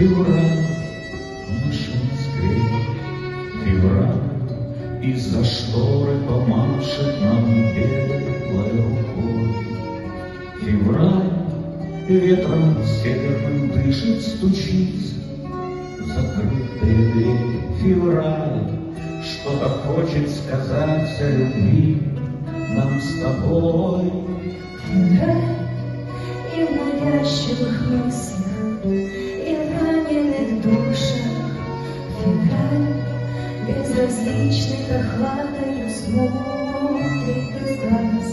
Февраль, машина скрипит, февраль, из-за шторы помашет нам белой рукой. Февраль ветром северным дышит, стучится закрытые двери. Февраль что-то хочет сказать о любви нам с тобой. Февраль и в навязчивых мыслях, и в раненых душах. Февраль безразличный прохладою смотрит из глаз.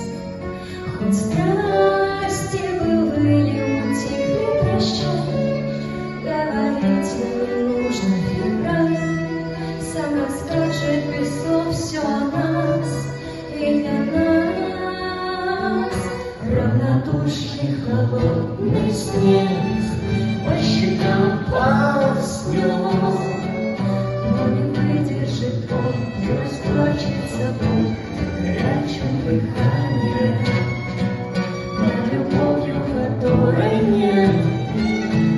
Хоть страсти былые утихли, прощай, говорить нам не нужно. Февраль сам расскажет без слов все о нас, ведь о нас равнодушный холодный снег по щекам полоснет. Но не выдержит он и расплачется Бог горячим дыханием над любовью, которой нет.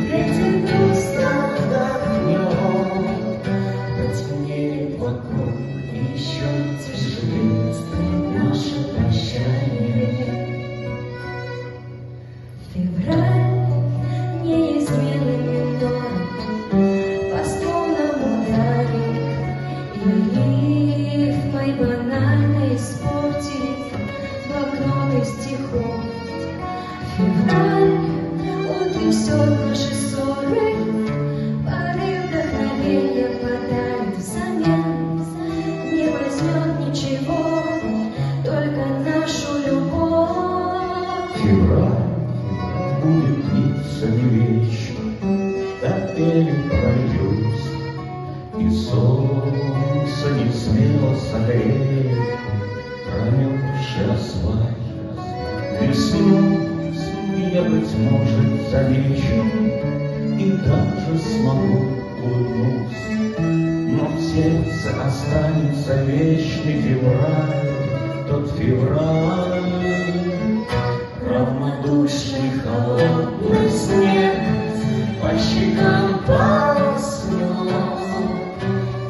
Ветер грустно вдохнет, потемнеет вокруг, и еще тяжелее станет наше прощание. Февраль неизменным минором по струнам ударит, и рифмой банально испортит блокноты стихов. Февраль утрясет наши ссоры, порыв вдохновения подарит взамен. Не возьмет ничего, только нашу любовь. Февраль будет длиться не вечно, капели прольются, и солнце не смело согреет промерзший асфальт. Весну я, быть может, замечу и даже смогу улыбнуться, но в сердце останется вечный февраль, тот февраль. Равнодушный холодный снег по щекам полоснет,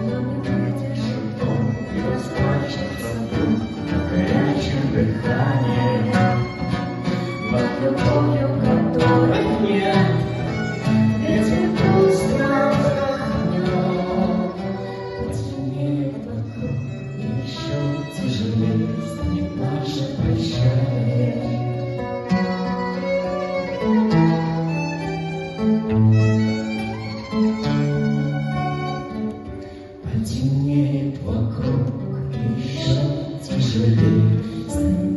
Но не выдержит он и расплачется вдруг горячим дыханием над любовью, которой нет. Ветер грустно вдохнет, потемнеет вокруг, и еще тяжелее станет наше прощание. потемнеет вокруг, и еще тяжелее станет